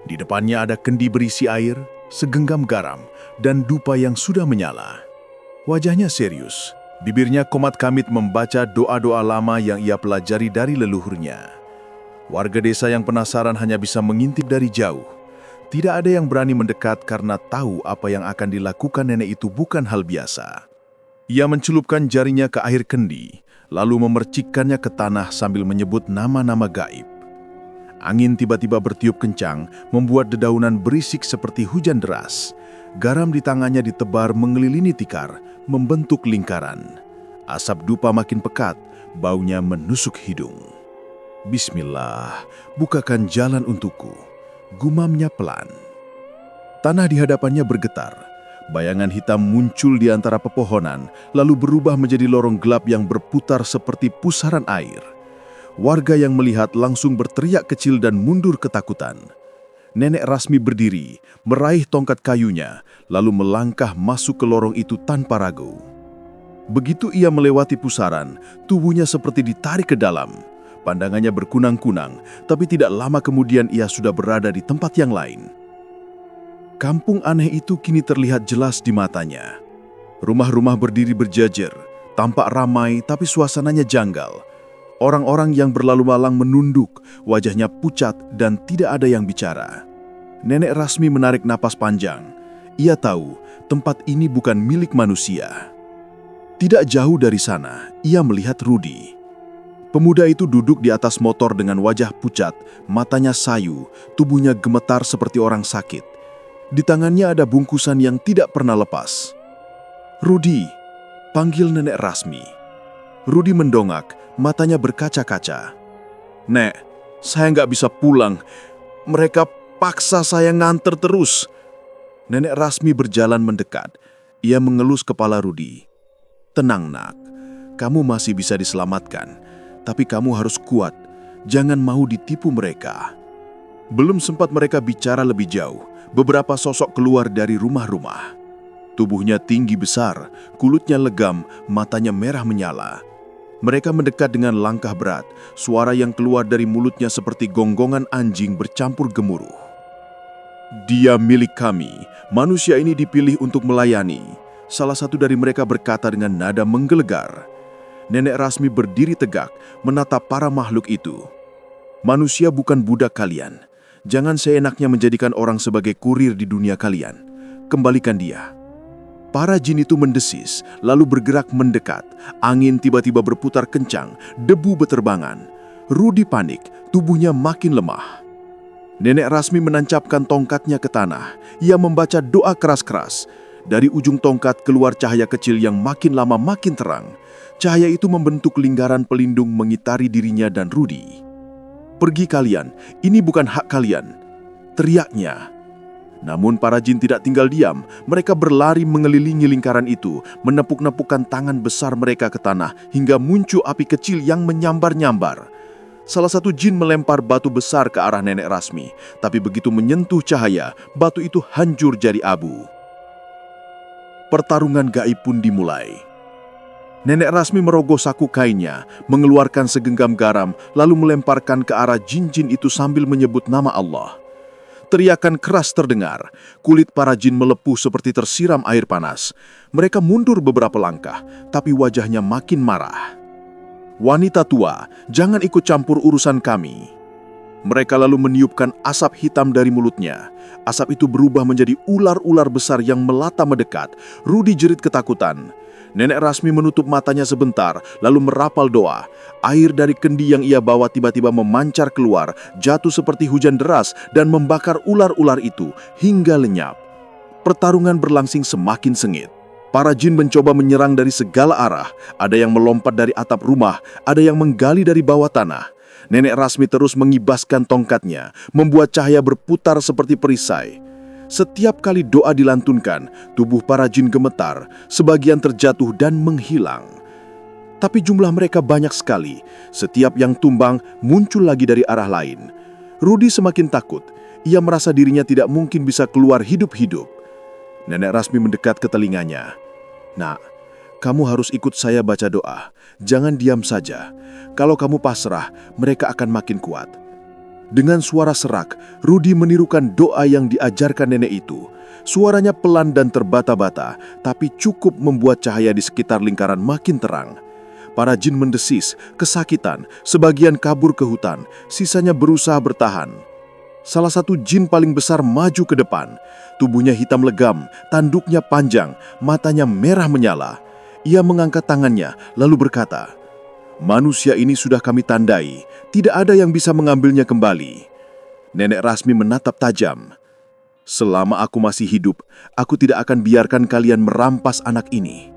Speaker 3: Di depannya ada kendi berisi air, segenggam garam, dan dupa yang sudah menyala. Wajahnya serius, bibirnya komat kamit membaca doa-doa lama yang ia pelajari dari leluhurnya. Warga desa yang penasaran hanya bisa mengintip dari jauh. Tidak ada yang berani mendekat karena tahu apa yang akan dilakukan nenek itu bukan hal biasa. Ia mencelupkan jarinya ke air kendi, lalu memercikkannya ke tanah sambil menyebut nama-nama gaib. Angin tiba-tiba bertiup kencang, membuat dedaunan berisik seperti hujan deras. Garam di tangannya ditebar mengelilingi tikar, membentuk lingkaran. Asap dupa makin pekat, baunya menusuk hidung. Bismillah, bukakan jalan untukku, gumamnya pelan. Tanah di hadapannya bergetar. Bayangan hitam muncul di antara pepohonan, lalu berubah menjadi lorong gelap yang berputar seperti pusaran air. Warga yang melihat langsung berteriak kecil dan mundur ketakutan. Nenek Rasmi berdiri, meraih tongkat kayunya, lalu melangkah masuk ke lorong itu tanpa ragu. Begitu ia melewati pusaran, tubuhnya seperti ditarik ke dalam. Pandangannya berkunang-kunang, tapi tidak lama kemudian ia sudah berada di tempat yang lain. Kampung aneh itu kini terlihat jelas di matanya. Rumah-rumah berdiri berjajar, tampak ramai tapi suasananya janggal. Orang-orang yang berlalu lalang menunduk, wajahnya pucat dan tidak ada yang bicara. Nenek Rasmi menarik napas panjang. Ia tahu tempat ini bukan milik manusia. Tidak jauh dari sana, ia melihat Rudi. Pemuda itu duduk di atas motor dengan wajah pucat, matanya sayu, tubuhnya gemetar seperti orang sakit. Di tangannya ada bungkusan yang tidak pernah lepas. "Rudi," panggil Nenek Rasmi. Rudi mendongak, matanya berkaca-kaca. "Nek, saya nggak bisa pulang. Mereka paksa saya nganter terus." Nenek Rasmi berjalan mendekat. Ia mengelus kepala Rudi. "Tenang, nak. Kamu masih bisa diselamatkan. Tapi kamu harus kuat. Jangan mau ditipu mereka." Belum sempat mereka bicara lebih jauh, beberapa sosok keluar dari rumah-rumah. Tubuhnya tinggi besar, kulitnya legam, matanya merah menyala. Mereka mendekat dengan langkah berat, suara yang keluar dari mulutnya seperti gonggongan anjing bercampur gemuruh. "Dia milik kami, manusia ini dipilih untuk melayani," salah satu dari mereka berkata dengan nada menggelegar. Nenek Rasmi berdiri tegak, menatap para makhluk itu. "Manusia bukan budak kalian. Jangan seenaknya menjadikan orang sebagai kurir di dunia kalian. Kembalikan dia." Para jin itu mendesis, lalu bergerak mendekat. Angin tiba-tiba berputar kencang, debu beterbangan. Rudi panik, tubuhnya makin lemah. Nenek Rasmi menancapkan tongkatnya ke tanah. Ia membaca doa keras-keras. Dari ujung tongkat keluar cahaya kecil yang makin lama makin terang. Cahaya itu membentuk lingkaran pelindung mengitari dirinya dan Rudi. "Pergi kalian, ini bukan hak kalian," teriaknya. Namun para jin tidak tinggal diam, mereka berlari mengelilingi lingkaran itu, menepuk-nepukkan tangan besar mereka ke tanah hingga muncul api kecil yang menyambar-nyambar. Salah satu jin melempar batu besar ke arah Nenek Rasmi, tapi begitu menyentuh cahaya, batu itu hancur jadi abu. Pertarungan gaib pun dimulai. Nenek Rasmi merogoh saku kainnya, mengeluarkan segenggam garam, lalu melemparkan ke arah jin-jin itu sambil menyebut nama Allah. Teriakan keras terdengar, kulit para jin melepuh seperti tersiram air panas. Mereka mundur beberapa langkah, tapi wajahnya makin marah. "Wanita tua, jangan ikut campur urusan kami." Mereka lalu meniupkan asap hitam dari mulutnya. Asap itu berubah menjadi ular-ular besar yang melata mendekat. Rudi jerit ketakutan. Nenek Rasmi menutup matanya sebentar, lalu merapal doa. Air dari kendi yang ia bawa tiba-tiba memancar keluar, jatuh seperti hujan deras dan membakar ular-ular itu hingga lenyap. Pertarungan berlangsung semakin sengit. Para jin mencoba menyerang dari segala arah. Ada yang melompat dari atap rumah, ada yang menggali dari bawah tanah. Nenek Rasmi terus mengibaskan tongkatnya, membuat cahaya berputar seperti perisai. Setiap kali doa dilantunkan, tubuh para jin gemetar, sebagian terjatuh dan menghilang. Tapi jumlah mereka banyak sekali. Setiap yang tumbang muncul lagi dari arah lain. Rudi semakin takut. Ia merasa dirinya tidak mungkin bisa keluar hidup-hidup. Nenek Rasmi mendekat ke telinganya. "Nak, kamu harus ikut saya baca doa. Jangan diam saja. Kalau kamu pasrah, mereka akan makin kuat." Dengan suara serak, Rudi menirukan doa yang diajarkan nenek itu. Suaranya pelan dan terbata-bata, tapi cukup membuat cahaya di sekitar lingkaran makin terang. Para jin mendesis, kesakitan, sebagian kabur ke hutan, sisanya berusaha bertahan. Salah satu jin paling besar maju ke depan. Tubuhnya hitam legam, tanduknya panjang, matanya merah menyala. Ia mengangkat tangannya, lalu berkata, "Manusia ini sudah kami tandai, tidak ada yang bisa mengambilnya kembali." Nenek Rasmi menatap tajam. "Selama aku masih hidup, aku tidak akan biarkan kalian merampas anak ini."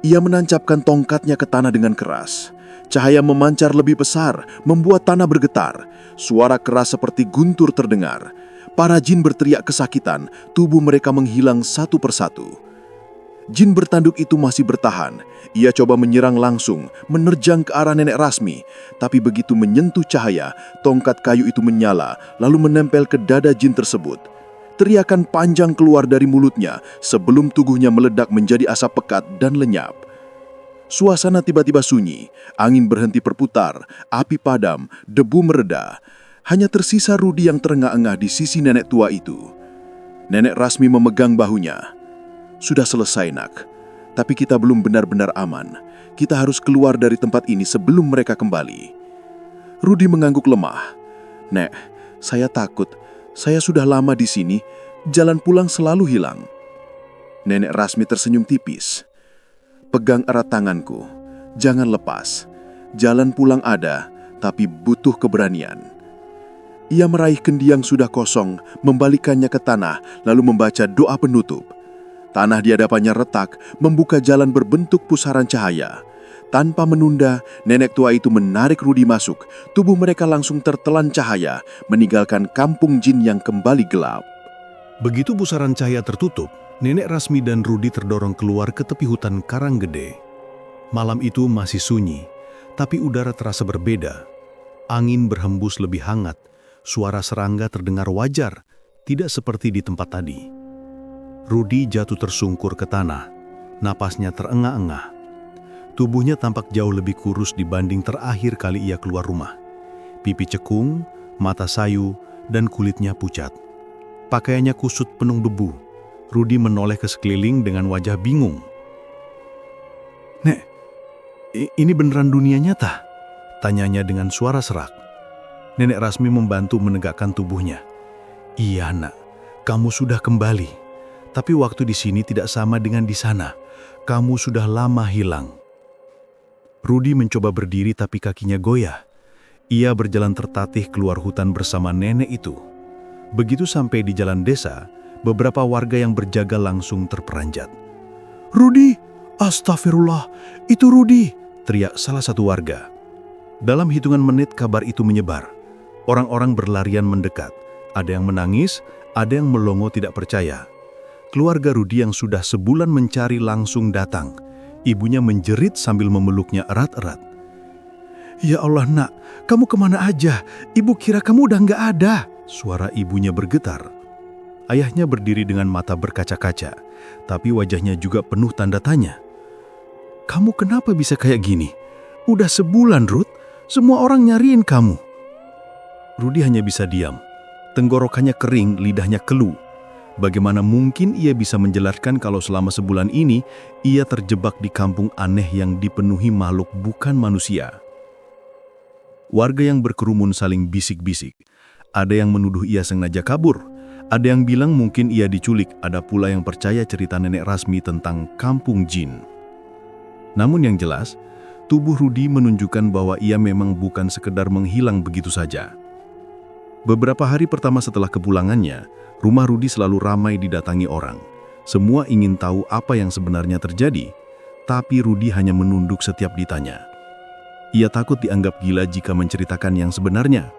Speaker 3: Ia menancapkan tongkatnya ke tanah dengan keras. Cahaya memancar lebih besar, membuat tanah bergetar. Suara keras seperti guntur terdengar. Para jin berteriak kesakitan, tubuh mereka menghilang satu persatu. Jin bertanduk itu masih bertahan. Ia coba menyerang langsung, menerjang ke arah nenek Rasmi. Tapi begitu menyentuh cahaya, tongkat kayu itu menyala, lalu menempel ke dada jin tersebut. Teriakan panjang keluar dari mulutnya sebelum tubuhnya meledak menjadi asap pekat dan lenyap. Suasana tiba-tiba sunyi, angin berhenti berputar, api padam, debu mereda. Hanya tersisa Rudi yang terengah-engah di sisi nenek tua itu. Nenek Rasmi memegang bahunya. "Sudah selesai, nak. Tapi kita belum benar-benar aman. Kita harus keluar dari tempat ini sebelum mereka kembali." Rudi mengangguk lemah. "Nek, saya takut. Saya sudah lama di sini. Jalan pulang selalu hilang." Nenek Rasmi tersenyum tipis. "Pegang erat tanganku. Jangan lepas. Jalan pulang ada, tapi butuh keberanian." Ia meraih kendi yang sudah kosong, membalikannya ke tanah, lalu membaca doa penutup. Tanah di hadapannya retak, membuka jalan berbentuk pusaran cahaya. Tanpa menunda, nenek tua itu menarik Rudi masuk. Tubuh mereka langsung tertelan cahaya, meninggalkan kampung jin yang kembali gelap.
Speaker 2: Begitu pusaran cahaya tertutup, nenek Rasmi dan Rudi terdorong keluar ke tepi hutan karang gede. Malam itu masih sunyi, tapi udara terasa berbeda. Angin berhembus lebih hangat, suara serangga terdengar wajar, tidak seperti di tempat tadi. Rudi jatuh tersungkur ke tanah, napasnya terengah-engah. Tubuhnya tampak jauh lebih kurus dibanding terakhir kali ia keluar rumah. Pipi cekung, mata sayu, dan kulitnya pucat. Pakaiannya kusut penuh debu. Rudi menoleh ke sekeliling dengan wajah bingung. "Nek, ini beneran dunia nyata?" tanyanya dengan suara serak. Nenek Rasmi membantu menegakkan tubuhnya. "Iya, nak, kamu sudah kembali. Tapi waktu di sini tidak sama dengan di sana. Kamu sudah lama hilang." Rudi mencoba berdiri tapi kakinya goyah. Ia berjalan tertatih keluar hutan bersama nenek itu. Begitu sampai di jalan desa, beberapa warga yang berjaga langsung terperanjat. "Rudi! Astagfirullah! Itu Rudi!" teriak salah satu warga. Dalam hitungan menit kabar itu menyebar. Orang-orang berlarian mendekat. Ada yang menangis, ada yang melongo tidak percaya. Keluarga Rudi yang sudah sebulan mencari langsung datang. Ibunya menjerit sambil memeluknya erat-erat. "Ya Allah, nak, kamu kemana aja? Ibu kira kamu udah nggak ada." Suara ibunya bergetar. Ayahnya berdiri dengan mata berkaca-kaca, tapi wajahnya juga penuh tanda tanya. "Kamu kenapa bisa kayak gini? Udah sebulan, Ruth. Semua orang nyariin kamu." Rudi hanya bisa diam. Tenggorokannya kering, lidahnya keluh. Bagaimana mungkin ia bisa menjelaskan kalau selama sebulan ini ia terjebak di kampung aneh yang dipenuhi makhluk bukan manusia? Warga yang berkerumun saling bisik-bisik. Ada yang menuduh ia sengaja kabur. Ada yang bilang mungkin ia diculik. Ada pula yang percaya cerita nenek Rasmi tentang kampung jin. Namun yang jelas, tubuh Rudi menunjukkan bahwa ia memang bukan sekedar menghilang begitu saja. Beberapa hari pertama setelah kepulangannya, rumah Rudi selalu ramai didatangi orang. Semua ingin tahu apa yang sebenarnya terjadi, tapi Rudi hanya menunduk setiap ditanya. Ia takut dianggap gila jika menceritakan yang sebenarnya.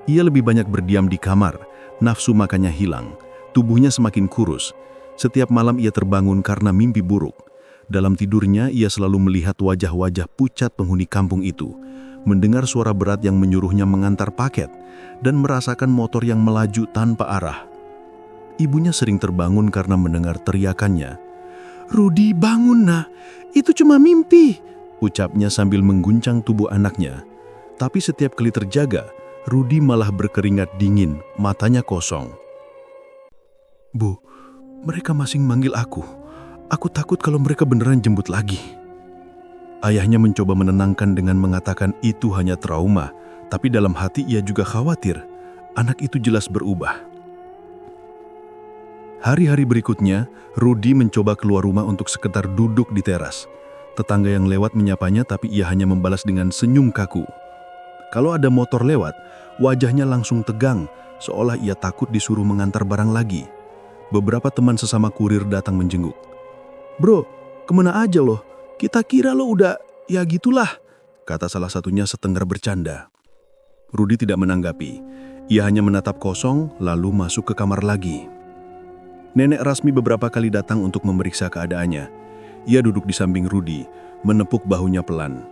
Speaker 2: Ia lebih banyak berdiam di kamar, nafsu makannya hilang, tubuhnya semakin kurus. Setiap malam ia terbangun karena mimpi buruk. Dalam tidurnya ia selalu melihat wajah-wajah pucat penghuni kampung itu, mendengar suara berat yang menyuruhnya mengantar paket, dan merasakan motor yang melaju tanpa arah. Ibunya sering terbangun karena mendengar teriakannya. "Rudi, bangun, nak. Itu cuma mimpi," ucapnya sambil mengguncang tubuh anaknya. Tapi setiap kali terjaga,
Speaker 3: Rudi malah berkeringat dingin, matanya kosong. "Bu, mereka masih manggil aku. Aku takut kalau mereka beneran jemput lagi." Ayahnya mencoba menenangkan dengan mengatakan itu hanya trauma, tapi dalam hati ia juga khawatir. Anak itu jelas berubah. Hari-hari berikutnya, Rudi mencoba keluar rumah untuk sekedar duduk di teras. Tetangga yang lewat menyapanya, tapi ia hanya membalas dengan senyum kaku. Kalau ada motor lewat, wajahnya langsung tegang, seolah ia takut disuruh mengantar barang lagi. Beberapa teman sesama kurir datang menjenguk. "Bro, kemana aja loh? Kita kira lo udah, ya gitulah," kata salah satunya setengah bercanda. Rudi tidak menanggapi. Ia hanya menatap kosong, lalu masuk ke kamar lagi. Nenek Rasmi beberapa kali datang untuk memeriksa keadaannya. Ia duduk di samping Rudi, menepuk bahunya pelan.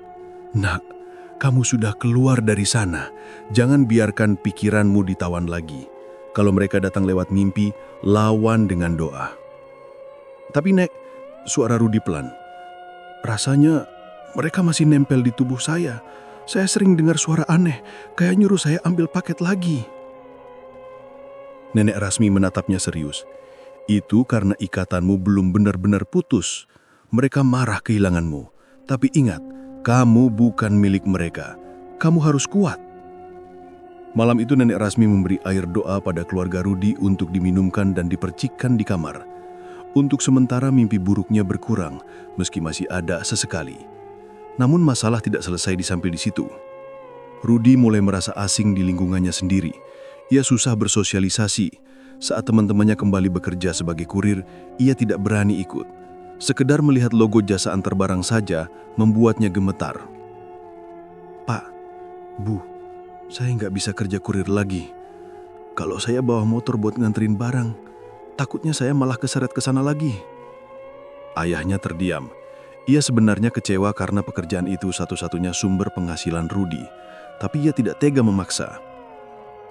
Speaker 3: "Nak, kamu sudah keluar dari sana. Jangan biarkan pikiranmu ditawan lagi. Kalau mereka datang lewat mimpi, lawan dengan doa." "Tapi Nek," suara Rudi pelan, "rasanya mereka masih nempel di tubuh saya. Saya sering dengar suara aneh, kayak nyuruh saya ambil paket lagi." Nenek Rasmi menatapnya serius. "Itu karena ikatanmu belum benar-benar putus. Mereka marah kehilanganmu. Tapi ingat, kamu bukan milik mereka. Kamu harus kuat." Malam itu Nenek Rasmi memberi air doa pada keluarga Rudi untuk diminumkan dan dipercikkan di kamar. Untuk sementara mimpi buruknya berkurang, meski masih ada sesekali. Namun masalah tidak selesai sampai di situ. Rudi mulai merasa asing di lingkungannya sendiri. Ia susah bersosialisasi. Saat teman-temannya kembali bekerja sebagai kurir, ia tidak berani ikut. Sekedar melihat logo jasa antar barang saja membuatnya gemetar. "Pak, Bu, saya nggak bisa kerja kurir lagi. Kalau saya bawa motor buat nganterin barang, takutnya saya malah keseret ke sana lagi." Ayahnya terdiam. Ia sebenarnya kecewa karena pekerjaan itu satu-satunya sumber penghasilan Rudi. Tapi ia tidak tega memaksa.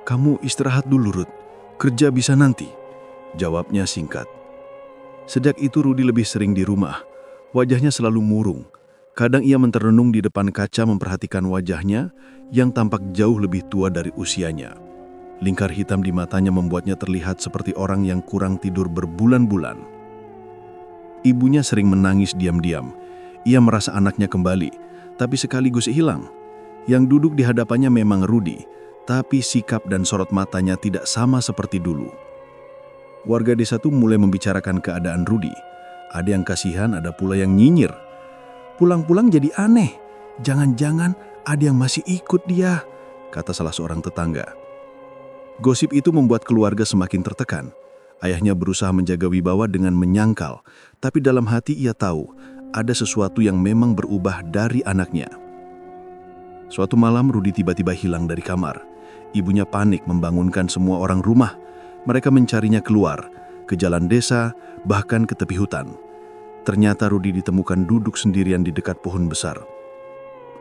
Speaker 3: "Kamu istirahat dulu, Rud. Kerja bisa nanti," jawabnya singkat. Sejak itu Rudi lebih sering di rumah. Wajahnya selalu murung. Kadang ia menterenung di depan kaca memperhatikan wajahnya yang tampak jauh lebih tua dari usianya. Lingkar hitam di matanya membuatnya terlihat seperti orang yang kurang tidur berbulan-bulan. Ibunya sering menangis diam-diam. Ia merasa anaknya kembali, tapi sekaligus hilang. Yang duduk di hadapannya memang Rudi, tapi sikap dan sorot matanya tidak sama seperti dulu. Warga desa itu mulai membicarakan keadaan Rudi. Ada yang kasihan, ada pula yang nyinyir. "Pulang-pulang jadi aneh. Jangan-jangan ada yang masih ikut dia," kata salah seorang tetangga. Gosip itu membuat keluarga semakin tertekan. Ayahnya berusaha menjaga wibawa dengan menyangkal, tapi dalam hati ia tahu ada sesuatu yang memang berubah dari anaknya. Suatu malam Rudi tiba-tiba hilang dari kamar. Ibunya panik membangunkan semua orang rumah. Mereka mencarinya keluar, ke jalan desa, bahkan ke tepi hutan. Ternyata Rudi ditemukan duduk sendirian di dekat pohon besar.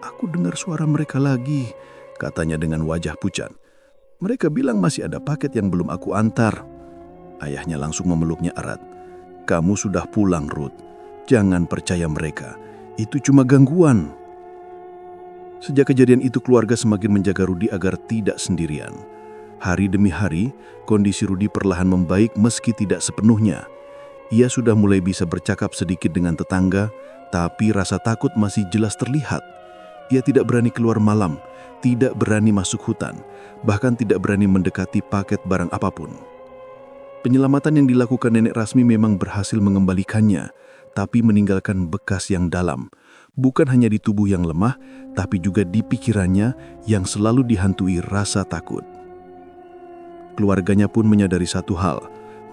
Speaker 3: "Aku dengar suara mereka lagi," katanya dengan wajah pucat. "Mereka bilang masih ada paket yang belum aku antar." Ayahnya langsung memeluknya erat. "Kamu sudah pulang, Ruth. Jangan percaya mereka. Itu cuma gangguan." Sejak kejadian itu keluarga semakin menjaga Rudi agar tidak sendirian. Hari demi hari, kondisi Rudi perlahan membaik meski tidak sepenuhnya. Ia sudah mulai bisa bercakap sedikit dengan tetangga, tapi rasa takut masih jelas terlihat. Ia tidak berani keluar malam, tidak berani masuk hutan, bahkan tidak berani mendekati paket barang apapun. Penyelamatan yang dilakukan Nenek Rasmi memang berhasil mengembalikannya, tapi meninggalkan bekas yang dalam. Bukan hanya di tubuh yang lemah, tapi juga di pikirannya yang selalu dihantui rasa takut. Keluarganya pun menyadari satu hal,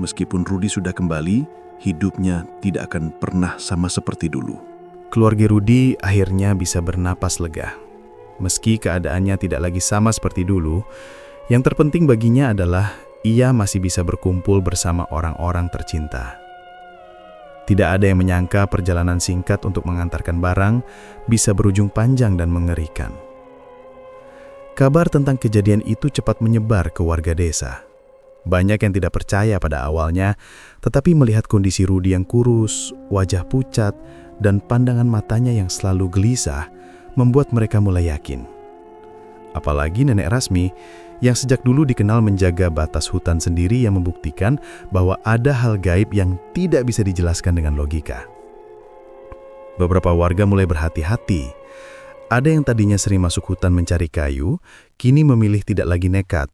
Speaker 3: meskipun Rudi sudah kembali, hidupnya tidak akan pernah sama seperti dulu.
Speaker 2: Keluarga Rudi akhirnya bisa bernapas lega. Meski keadaannya tidak lagi sama seperti dulu, yang terpenting baginya adalah ia masih bisa berkumpul bersama orang-orang tercinta. Tidak ada yang menyangka perjalanan singkat untuk mengantarkan barang bisa berujung panjang dan mengerikan. Kabar tentang kejadian itu cepat menyebar ke warga desa. Banyak yang tidak percaya pada awalnya, tetapi melihat kondisi Rudi yang kurus, wajah pucat, dan pandangan matanya yang selalu gelisah, membuat mereka mulai yakin. Apalagi Nenek Rasmi yang sejak dulu dikenal menjaga batas hutan sendiri yang membuktikan bahwa ada hal gaib yang tidak bisa dijelaskan dengan logika. Beberapa warga mulai berhati-hati. Ada yang tadinya sering masuk hutan mencari kayu, kini memilih tidak lagi nekat.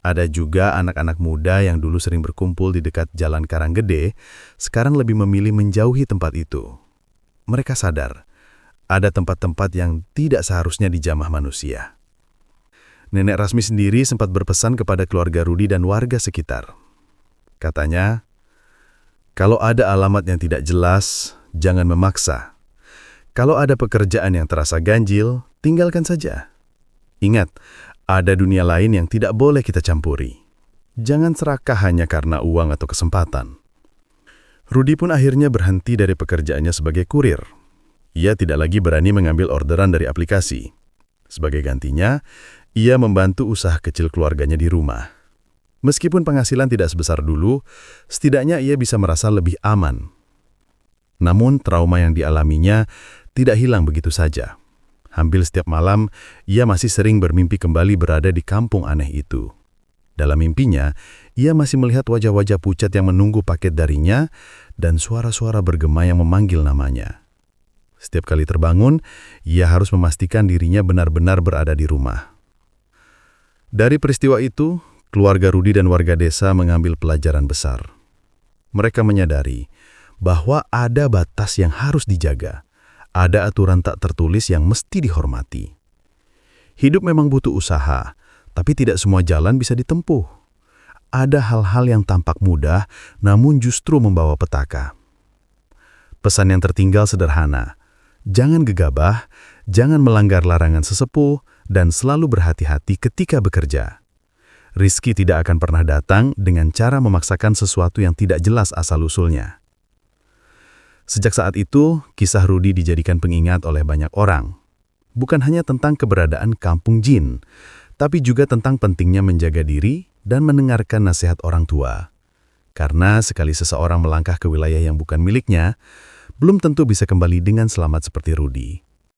Speaker 2: Ada juga anak-anak muda yang dulu sering berkumpul di dekat Jalan Karanggede, sekarang lebih memilih menjauhi tempat itu. Mereka sadar, ada tempat-tempat yang tidak seharusnya dijamah manusia. Nenek Rasmi sendiri sempat berpesan kepada keluarga Rudi dan warga sekitar. Katanya, kalau ada alamat yang tidak jelas, jangan memaksa. Kalau ada pekerjaan yang terasa ganjil, tinggalkan saja. Ingat, ada dunia lain yang tidak boleh kita campuri. Jangan serakah hanya karena uang atau kesempatan. Rudi pun akhirnya berhenti dari pekerjaannya sebagai kurir. Ia tidak lagi berani mengambil orderan dari aplikasi. Sebagai gantinya, ia membantu usaha kecil keluarganya di rumah. Meskipun penghasilan tidak sebesar dulu, setidaknya ia bisa merasa lebih aman. Namun trauma yang dialaminya tidak hilang begitu saja. Hampir setiap malam, ia masih sering bermimpi kembali berada di kampung aneh itu. Dalam mimpinya, ia masih melihat wajah-wajah pucat yang menunggu paket darinya dan suara-suara bergema yang memanggil namanya. Setiap kali terbangun, ia harus memastikan dirinya benar-benar berada di rumah. Dari peristiwa itu, keluarga Rudi dan warga desa mengambil pelajaran besar. Mereka menyadari bahwa ada batas yang harus dijaga. Ada aturan tak tertulis yang mesti dihormati. Hidup memang butuh usaha, tapi tidak semua jalan bisa ditempuh. Ada hal-hal yang tampak mudah, namun justru membawa petaka. Pesan yang tertinggal sederhana. Jangan gegabah, jangan melanggar larangan sesepuh, dan selalu berhati-hati ketika bekerja. Rizki tidak akan pernah datang dengan cara memaksakan sesuatu yang tidak jelas asal-usulnya. Sejak saat itu, kisah Rudi dijadikan pengingat oleh banyak orang. Bukan hanya tentang keberadaan kampung jin, tapi juga tentang pentingnya menjaga diri dan mendengarkan nasihat orang tua. Karena sekali seseorang melangkah ke wilayah yang bukan miliknya, belum tentu bisa kembali dengan selamat seperti Rudi.